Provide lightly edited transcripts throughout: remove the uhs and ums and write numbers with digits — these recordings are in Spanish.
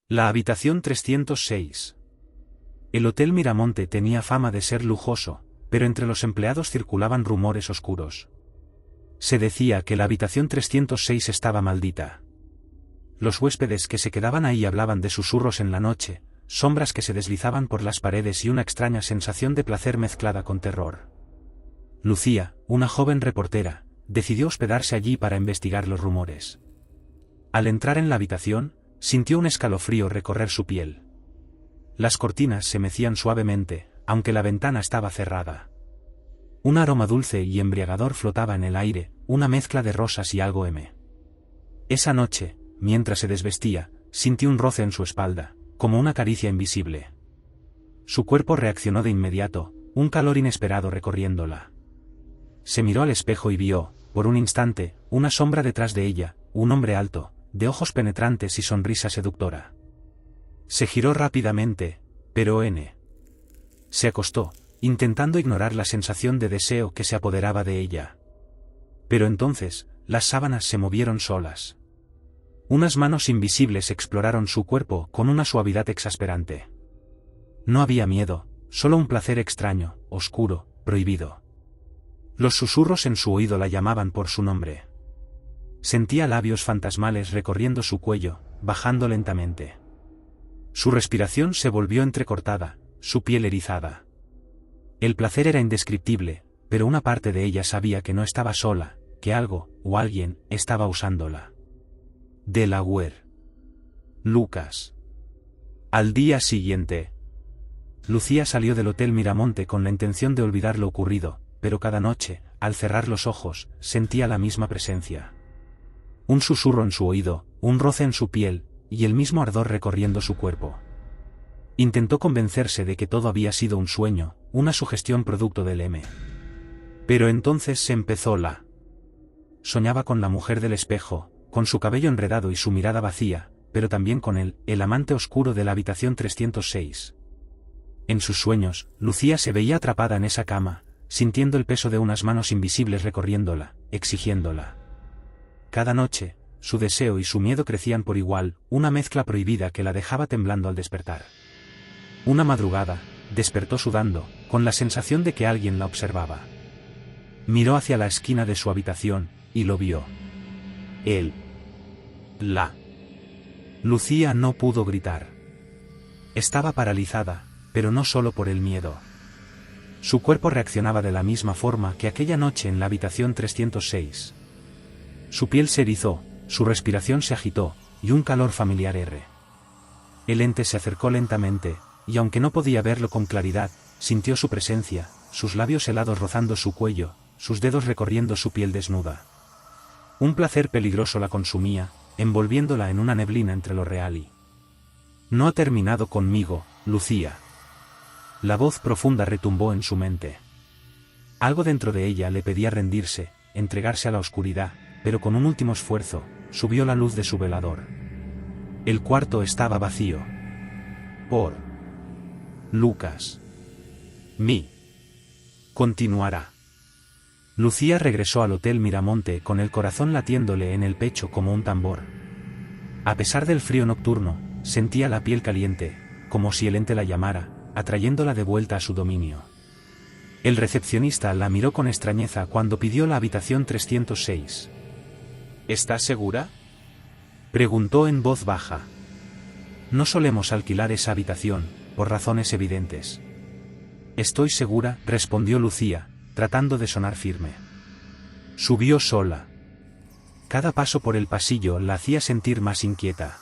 La habitación 306. El Hotel Miramonte tenía fama de ser lujoso, pero entre los empleados circulaban rumores oscuros. Se decía que la habitación 306 estaba maldita. Los huéspedes que se quedaban ahí hablaban de susurros en la noche, sombras que se deslizaban por las paredes y una extraña sensación de placer mezclada con terror. Lucía, una joven reportera, decidió hospedarse allí para investigar los rumores. Al entrar en la habitación, sintió un escalofrío recorrer su piel. Las cortinas se mecían suavemente, aunque la ventana estaba cerrada. Un aroma dulce y embriagador flotaba en el aire, una mezcla de rosas y algo M. Esa noche, mientras se desvestía, sintió un roce en su espalda, como una caricia invisible. Su cuerpo reaccionó de inmediato, un calor inesperado recorriéndola. Se miró al espejo y vio, por un instante, una sombra detrás de ella, un hombre alto, de ojos penetrantes y sonrisa seductora. Se giró rápidamente, pero se acostó, intentando ignorar la sensación de deseo que se apoderaba de ella. Pero entonces, las sábanas se movieron solas. Unas manos invisibles exploraron su cuerpo con una suavidad exasperante. No había miedo, solo un placer extraño, oscuro, prohibido. Los susurros en su oído la llamaban por su nombre. Sentía labios fantasmales recorriendo su cuello, bajando lentamente. Su respiración se volvió entrecortada, su piel erizada. El placer era indescriptible, pero una parte de ella sabía que no estaba sola, que algo, o alguien, estaba usándola. Delaware. Lucas. Al día siguiente, Lucía salió del Hotel Miramonte con la intención de olvidar lo ocurrido, pero cada noche, al cerrar los ojos, sentía la misma presencia. Un susurro en su oído, un roce en su piel, y el mismo ardor recorriendo su cuerpo. Intentó convencerse de que todo había sido un sueño, una sugestión producto del M. Pero entonces se empezó la. Soñaba con la mujer del espejo, con su cabello enredado y su mirada vacía, pero también con él, el amante oscuro de la habitación 306. En sus sueños, Lucía se veía atrapada en esa cama, sintiendo el peso de unas manos invisibles recorriéndola, exigiéndola. Cada noche, su deseo y su miedo crecían por igual, una mezcla prohibida que la dejaba temblando al despertar. Una madrugada, despertó sudando, con la sensación de que alguien la observaba. Miró hacia la esquina de su habitación, y lo vio. Él. Lucía no pudo gritar. Estaba paralizada, pero no solo por el miedo. Su cuerpo reaccionaba de la misma forma que aquella noche en la habitación 306. Su piel se erizó, su respiración se agitó, y un calor familiar El ente se acercó lentamente, y aunque no podía verlo con claridad, sintió su presencia, sus labios helados rozando su cuello, sus dedos recorriendo su piel desnuda. Un placer peligroso la consumía, envolviéndola en una neblina entre lo real y. No ha terminado conmigo, Lucía. La voz profunda retumbó en su mente. Algo dentro de ella le pedía rendirse, entregarse a la oscuridad, pero con un último esfuerzo, subió la luz de su velador. El cuarto estaba vacío. Por Lucas. Continuará. Lucía regresó al Hotel Miramonte con el corazón latiéndole en el pecho como un tambor. A pesar del frío nocturno, sentía la piel caliente, como si el ente la llamara, atrayéndola de vuelta a su dominio. El recepcionista la miró con extrañeza cuando pidió la habitación 306. ¿Estás segura?, preguntó en voz baja. No solemos alquilar esa habitación, por razones evidentes. Estoy segura, respondió Lucía, tratando de sonar firme. Subió sola. Cada paso por el pasillo la hacía sentir más inquieta.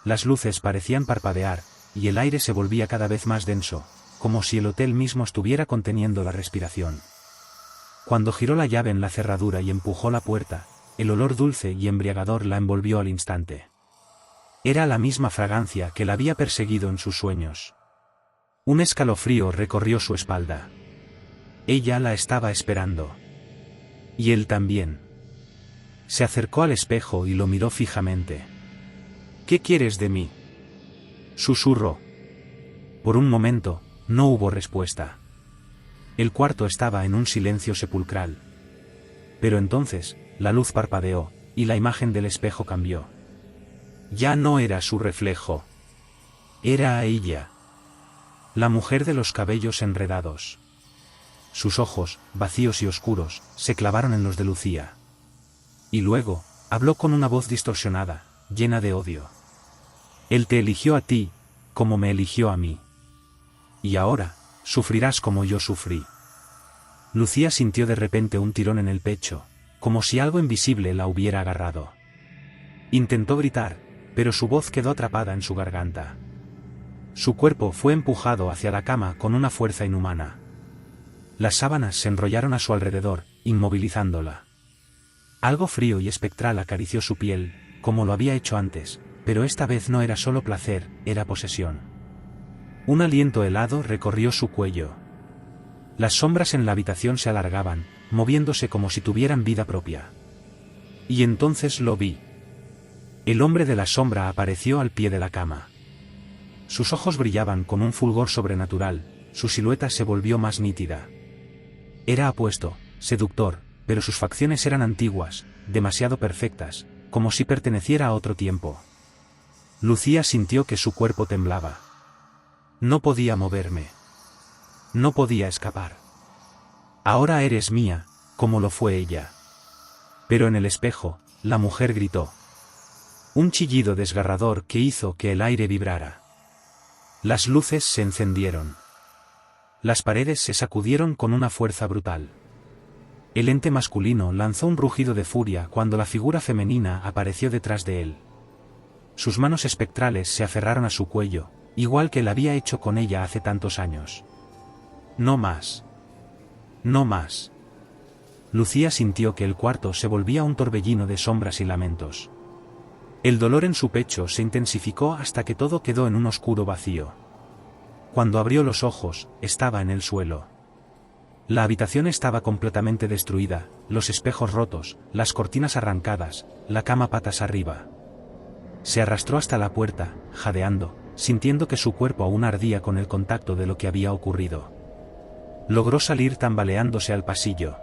Las luces parecían parpadear, y el aire se volvía cada vez más denso, como si el hotel mismo estuviera conteniendo la respiración. Cuando giró la llave en la cerradura y empujó la puerta, el olor dulce y embriagador la envolvió al instante. Era la misma fragancia que la había perseguido en sus sueños. Un escalofrío recorrió su espalda. Ella la estaba esperando. Y él también. Se acercó al espejo y lo miró fijamente. ¿Qué quieres de mí?, susurró. Por un momento, no hubo respuesta. El cuarto estaba en un silencio sepulcral. Pero entonces, la luz parpadeó, y la imagen del espejo cambió. Ya no era su reflejo. Era ella. La mujer de los cabellos enredados. Sus ojos, vacíos y oscuros, se clavaron en los de Lucía. Y luego, habló con una voz distorsionada, llena de odio. Él te eligió a ti, como me eligió a mí. Y ahora, sufrirás como yo sufrí. Lucía sintió de repente un tirón en el pecho, como si algo invisible la hubiera agarrado. Intentó gritar, pero su voz quedó atrapada en su garganta. Su cuerpo fue empujado hacia la cama con una fuerza inhumana. Las sábanas se enrollaron a su alrededor, inmovilizándola. Algo frío y espectral acarició su piel, como lo había hecho antes, pero esta vez no era solo placer, era posesión. Un aliento helado recorrió su cuello. Las sombras en la habitación se alargaban, moviéndose como si tuvieran vida propia. Y entonces lo vi. El hombre de la sombra apareció al pie de la cama. Sus ojos brillaban con un fulgor sobrenatural, su silueta se volvió más nítida. Era apuesto, seductor, pero sus facciones eran antiguas, demasiado perfectas, como si perteneciera a otro tiempo. Lucía sintió que su cuerpo temblaba. No podía moverme. No podía escapar. Ahora eres mía, como lo fue ella. Pero en el espejo, la mujer gritó. Un chillido desgarrador que hizo que el aire vibrara. Las luces se encendieron. Las paredes se sacudieron con una fuerza brutal. El ente masculino lanzó un rugido de furia cuando la figura femenina apareció detrás de él. Sus manos espectrales se aferraron a su cuello, igual que él había hecho con ella hace tantos años. No más. No más. Lucía sintió que el cuarto se volvía un torbellino de sombras y lamentos. El dolor en su pecho se intensificó hasta que todo quedó en un oscuro vacío. Cuando abrió los ojos, estaba en el suelo. La habitación estaba completamente destruida, los espejos rotos, las cortinas arrancadas, la cama patas arriba. Se arrastró hasta la puerta, jadeando, sintiendo que su cuerpo aún ardía con el contacto de lo que había ocurrido. Logró salir tambaleándose al pasillo.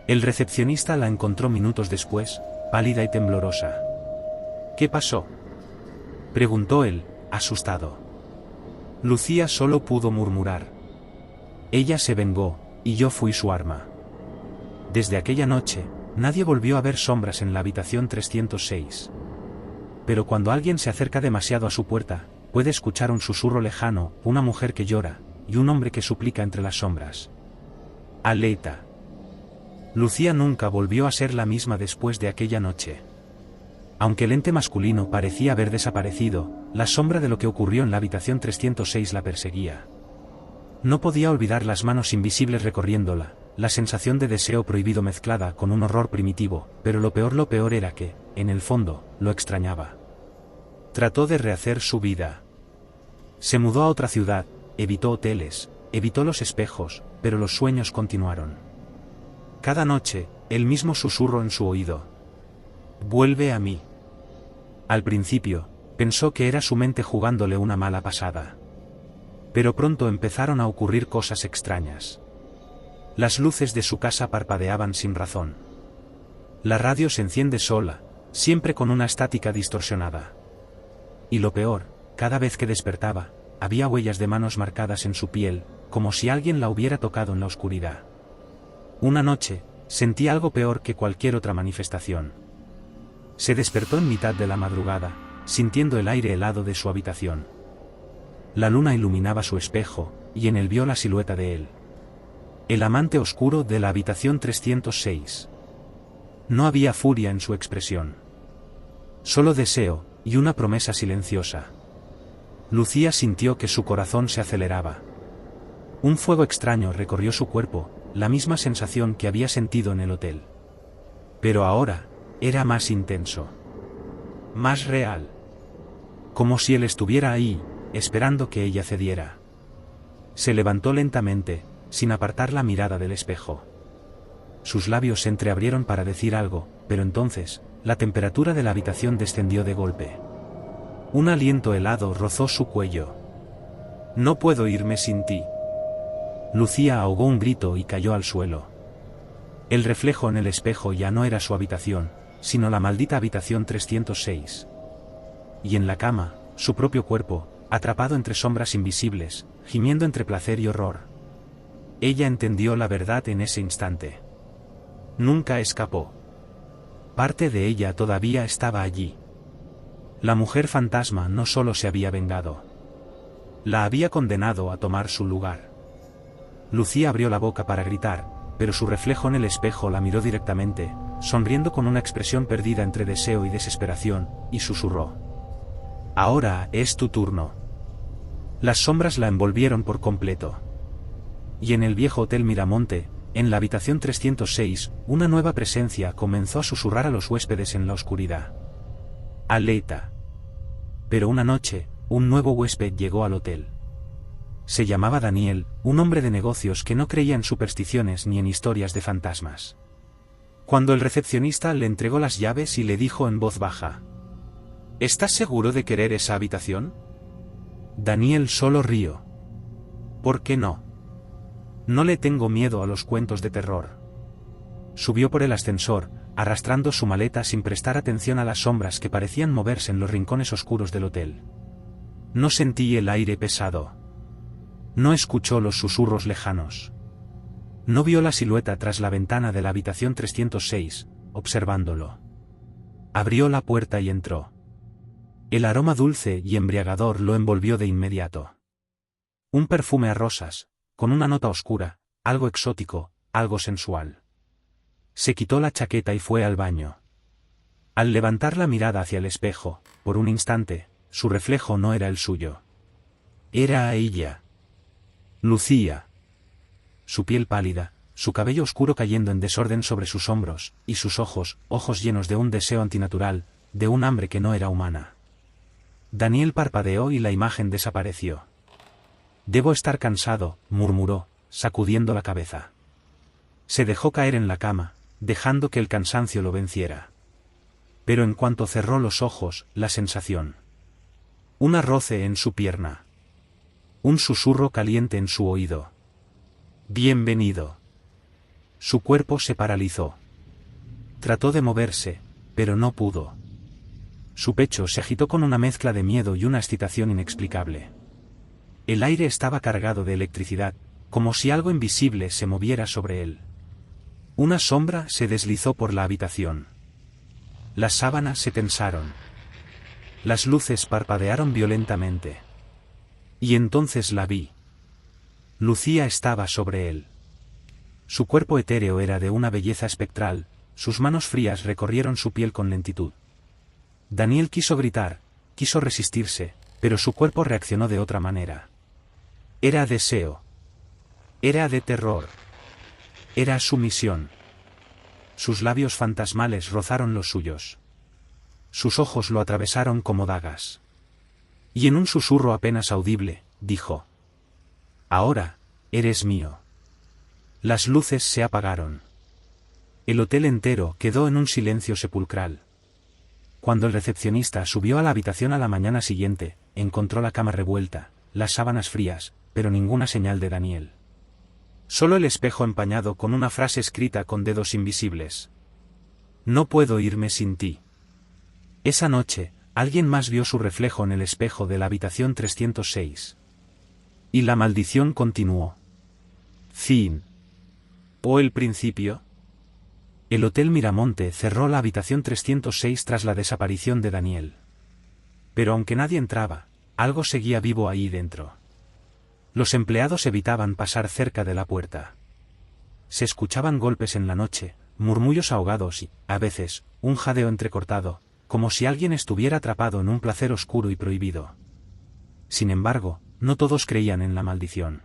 El recepcionista la encontró minutos después, pálida y temblorosa. ¿Qué pasó?, preguntó él, asustado. Lucía solo pudo murmurar. Ella se vengó, y yo fui su arma. Desde aquella noche, nadie volvió a ver sombras en la habitación 306. Pero cuando alguien se acerca demasiado a su puerta, puede escuchar un susurro lejano, una mujer que llora, y un hombre que suplica entre las sombras. Aleta. Lucía nunca volvió a ser la misma después de aquella noche. Aunque el ente masculino parecía haber desaparecido, la sombra de lo que ocurrió en la habitación 306 la perseguía. No podía olvidar las manos invisibles recorriéndola, la sensación de deseo prohibido mezclada con un horror primitivo, pero lo peor era que, en el fondo, lo extrañaba. Trató de rehacer su vida. Se mudó a otra ciudad, evitó hoteles, evitó los espejos, pero los sueños continuaron. Cada noche, el mismo susurro en su oído. Vuelve a mí. Al principio, pensó que era su mente jugándole una mala pasada. Pero pronto empezaron a ocurrir cosas extrañas. Las luces de su casa parpadeaban sin razón. La radio se enciende sola, siempre con una estática distorsionada. Y lo peor, cada vez que despertaba, había huellas de manos marcadas en su piel, como si alguien la hubiera tocado en la oscuridad. Una noche, sentí algo peor que cualquier otra manifestación. Se despertó en mitad de la madrugada, sintiendo el aire helado de su habitación. La luna iluminaba su espejo, y en él vio la silueta de él. El amante oscuro de la habitación 306. No había furia en su expresión. Solo deseo, y una promesa silenciosa. Lucía sintió que su corazón se aceleraba. Un fuego extraño recorrió su cuerpo, la misma sensación que había sentido en el hotel. Pero ahora, era más intenso. Más real. Como si él estuviera ahí, esperando que ella cediera. Se levantó lentamente, sin apartar la mirada del espejo. Sus labios se entreabrieron para decir algo, pero entonces, la temperatura de la habitación descendió de golpe. Un aliento helado rozó su cuello. No puedo irme sin ti. Lucía ahogó un grito y cayó al suelo. El reflejo en el espejo ya no era su habitación, sino la maldita habitación 306. y en la cama, su propio cuerpo, atrapado entre sombras invisibles, gimiendo entre placer y horror. Ella entendió la verdad en ese instante. Nunca escapó. Parte de ella todavía estaba allí. La mujer fantasma no solo se había vengado. La había condenado a tomar su lugar. Lucía abrió la boca para gritar, pero su reflejo en el espejo la miró directamente, sonriendo con una expresión perdida entre deseo y desesperación, y susurró: «Ahora es tu turno». Las sombras la envolvieron por completo. Y en el viejo Hotel Miramonte, en la habitación 306, una nueva presencia comenzó a susurrar a los huéspedes en la oscuridad. Aleta. Pero una noche, un nuevo huésped llegó al hotel. Se llamaba Daniel, un hombre de negocios que no creía en supersticiones ni en historias de fantasmas. Cuando el recepcionista le entregó las llaves y le dijo en voz baja: «¿Estás seguro de querer esa habitación?», Daniel solo rió. «¿Por qué no? No le tengo miedo a los cuentos de terror». Subió por el ascensor, arrastrando su maleta sin prestar atención a las sombras que parecían moverse en los rincones oscuros del hotel. No sentí el aire pesado. No escuchó los susurros lejanos. No vio la silueta tras la ventana de la habitación 306, observándolo. Abrió la puerta y entró. El aroma dulce y embriagador lo envolvió de inmediato. Un perfume a rosas, con una nota oscura, algo exótico, algo sensual. Se quitó la chaqueta y fue al baño. Al levantar la mirada hacia el espejo, por un instante, su reflejo no era el suyo. Era ella. Lucía. Su piel pálida, su cabello oscuro cayendo en desorden sobre sus hombros, y sus ojos llenos de un deseo antinatural, de un hambre que no era humana. Daniel parpadeó y la imagen desapareció. «Debo estar cansado», murmuró, sacudiendo la cabeza. Se dejó caer en la cama, dejando que el cansancio lo venciera. Pero en cuanto cerró los ojos, la sensación. Un roce en su pierna. Un susurro caliente en su oído. «Bienvenido». Su cuerpo se paralizó. Trató de moverse, pero no pudo. Su pecho se agitó con una mezcla de miedo y una excitación inexplicable. El aire estaba cargado de electricidad, como si algo invisible se moviera sobre él. Una sombra se deslizó por la habitación. Las sábanas se tensaron. Las luces parpadearon violentamente. Y entonces la vi. Lucía estaba sobre él. Su cuerpo etéreo era de una belleza espectral, sus manos frías recorrieron su piel con lentitud. Daniel quiso gritar, quiso resistirse, pero su cuerpo reaccionó de otra manera. Era deseo. Era de terror. Era sumisión. Sus labios fantasmales rozaron los suyos. Sus ojos lo atravesaron como dagas. Y en un susurro apenas audible, dijo: «Ahora, eres mío». Las luces se apagaron. El hotel entero quedó en un silencio sepulcral. Cuando el recepcionista subió a la habitación a la mañana siguiente, encontró la cama revuelta, las sábanas frías, pero ninguna señal de Daniel. Solo el espejo empañado con una frase escrita con dedos invisibles. «No puedo irme sin ti». Esa noche, alguien más vio su reflejo en el espejo de la habitación 306. Y la maldición continuó. Fin. ¿O el principio? El Hotel Miramonte cerró la habitación 306 tras la desaparición de Daniel. Pero aunque nadie entraba, algo seguía vivo ahí dentro. Los empleados evitaban pasar cerca de la puerta. Se escuchaban golpes en la noche, murmullos ahogados y, a veces, un jadeo entrecortado, como si alguien estuviera atrapado en un placer oscuro y prohibido. Sin embargo, no todos creían en la maldición.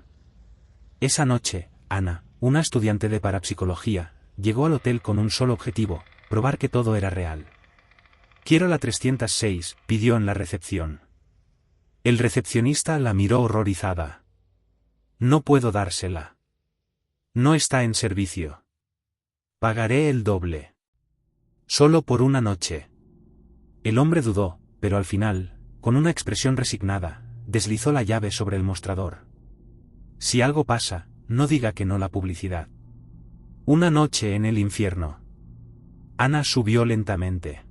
Esa noche, Ana, una estudiante de parapsicología, llegó al hotel con un solo objetivo: probar que todo era real. «Quiero la 306», pidió en la recepción. El recepcionista la miró horrorizada. «No puedo dársela. No está en servicio. Pagaré el doble. Solo por una noche». El hombre dudó, pero al final, con una expresión resignada, deslizó la llave sobre el mostrador. «Si algo pasa, no diga que no la publicidad». Una noche en el infierno. Ana subió lentamente.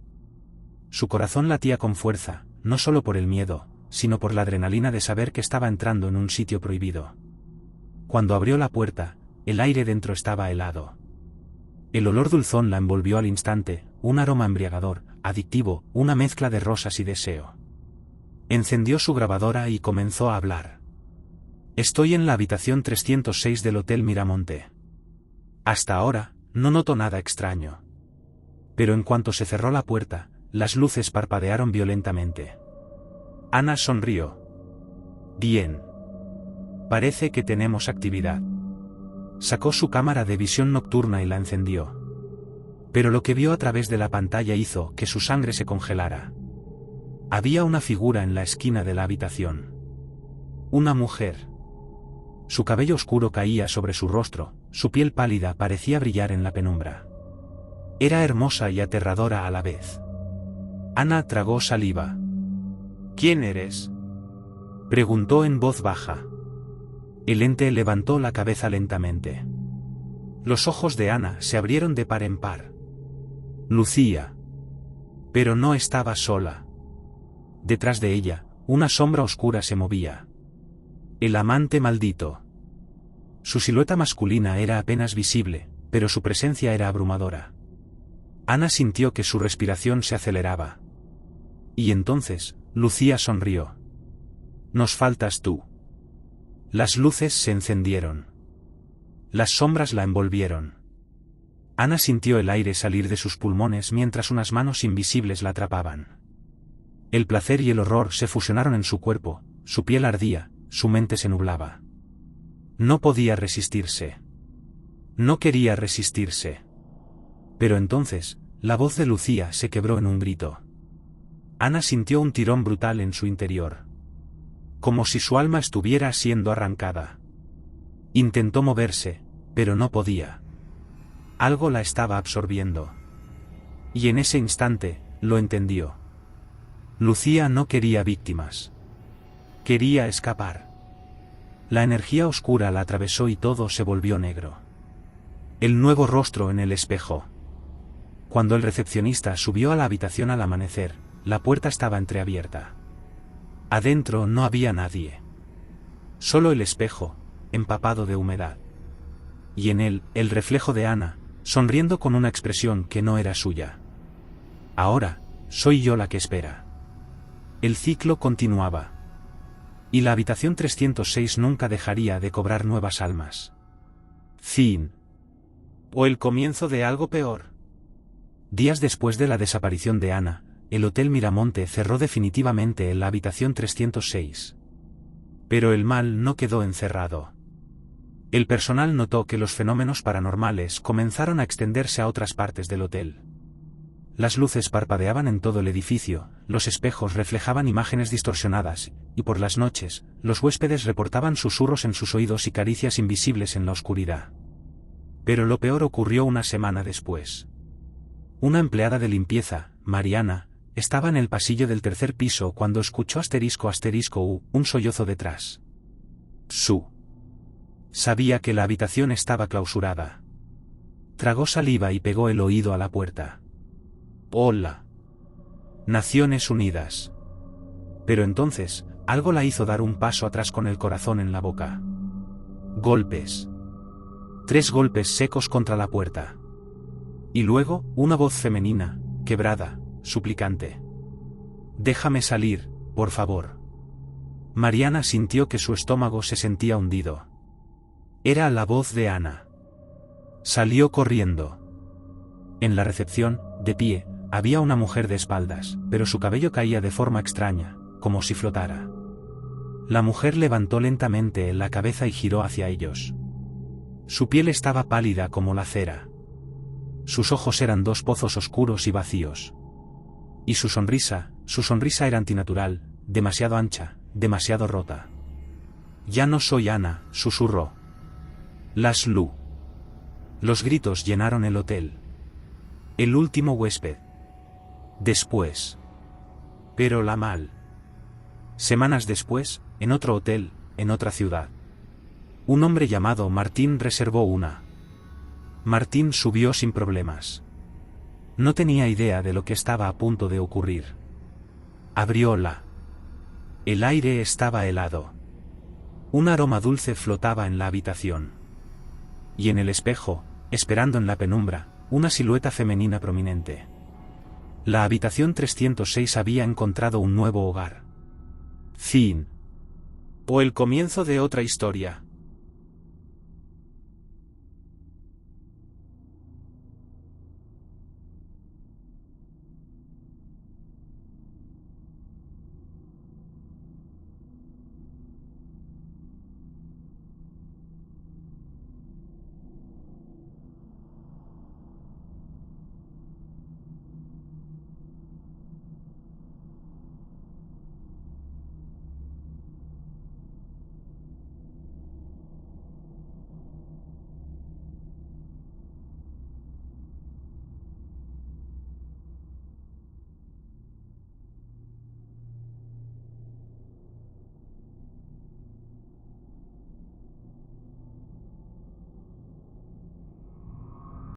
Su corazón latía con fuerza, no solo por el miedo, sino por la adrenalina de saber que estaba entrando en un sitio prohibido. Cuando abrió la puerta, el aire dentro estaba helado. El olor dulzón la envolvió al instante, un aroma embriagador, adictivo, una mezcla de rosas y deseo. Encendió su grabadora y comenzó a hablar. Estoy en la habitación 306 del Hotel Miramonte. Hasta ahora, no noto nada extraño. Pero en cuanto se cerró la puerta, las luces parpadearon violentamente. Ana sonrió. Bien. Parece que tenemos actividad. Sacó su cámara de visión nocturna y la encendió. Pero lo que vio a través de la pantalla hizo que su sangre se congelara. Había una figura en la esquina de la habitación. Una mujer. Su cabello oscuro caía sobre su rostro, su piel pálida parecía brillar en la penumbra. Era hermosa y aterradora a la vez. Ana tragó saliva. ¿Quién eres?, preguntó en voz baja. El ente levantó la cabeza lentamente. Los ojos de Ana se abrieron de par en par. Lucía. Pero no estaba sola. Detrás de ella, una sombra oscura se movía. El amante maldito. Su silueta masculina era apenas visible, pero su presencia era abrumadora. Ana sintió que su respiración se aceleraba. Y entonces, Lucía sonrió. Nos faltas tú. Las luces se encendieron. Las sombras la envolvieron. Ana sintió el aire salir de sus pulmones mientras unas manos invisibles la atrapaban. El placer y el horror se fusionaron en su cuerpo, su piel ardía, su mente se nublaba. No podía resistirse. No quería resistirse. Pero entonces, la voz de Lucía se quebró en un grito. Ana sintió un tirón brutal en su interior. Como si su alma estuviera siendo arrancada. Intentó moverse, pero no podía. Algo la estaba absorbiendo. Y en ese instante, lo entendió. Lucía no quería víctimas. Quería escapar. La energía oscura la atravesó y todo se volvió negro. El nuevo rostro en el espejo. Cuando el recepcionista subió a la habitación al amanecer, la puerta estaba entreabierta. Adentro no había nadie. Solo el espejo, empapado de humedad. Y en él, el reflejo de Ana, sonriendo con una expresión que no era suya. Ahora, soy yo la que espera. El ciclo continuaba. Y la habitación 306 nunca dejaría de cobrar nuevas almas. Fin. O el comienzo de algo peor. Días después de la desaparición de Ana, el Hotel Miramonte cerró definitivamente en la habitación 306. Pero el mal no quedó encerrado. El personal notó que los fenómenos paranormales comenzaron a extenderse a otras partes del hotel. Las luces parpadeaban en todo el edificio, los espejos reflejaban imágenes distorsionadas, y por las noches, los huéspedes reportaban susurros en sus oídos y caricias invisibles en la oscuridad. Pero lo peor ocurrió una semana después. Una empleada de limpieza, Mariana, estaba en el pasillo del tercer piso cuando escuchó un sollozo detrás. Sabía que la habitación estaba clausurada. Tragó saliva y pegó el oído a la puerta. Hola. Naciones Unidas. Pero entonces, algo la hizo dar un paso atrás con el corazón en la boca. Golpes. 3 golpes secos contra la puerta. Y luego, una voz femenina, quebrada, suplicante. Déjame salir, por favor. Mariana sintió que su estómago se sentía hundido. Era la voz de Ana. Salió corriendo. En la recepción, de pie, había una mujer de espaldas, pero su cabello caía de forma extraña, como si flotara. La mujer levantó lentamente la cabeza y giró hacia ellos. Su piel estaba pálida como la cera. Sus ojos eran 2 pozos oscuros y vacíos. Y su sonrisa era antinatural, demasiado ancha, demasiado rota. Ya no soy Ana, susurró. Laszlo. Los gritos llenaron el hotel. El último huésped. Después. Pero la mal. Semanas después, en otro hotel, en otra ciudad. Un hombre llamado Martín reservó una. Martín subió sin problemas. No tenía idea de lo que estaba a punto de ocurrir. Abrióla. El aire estaba helado. Un aroma dulce flotaba en la habitación. Y en el espejo, esperando en la penumbra, una silueta femenina prominente. La habitación 306 había encontrado un nuevo hogar. Fin. O el comienzo de otra historia.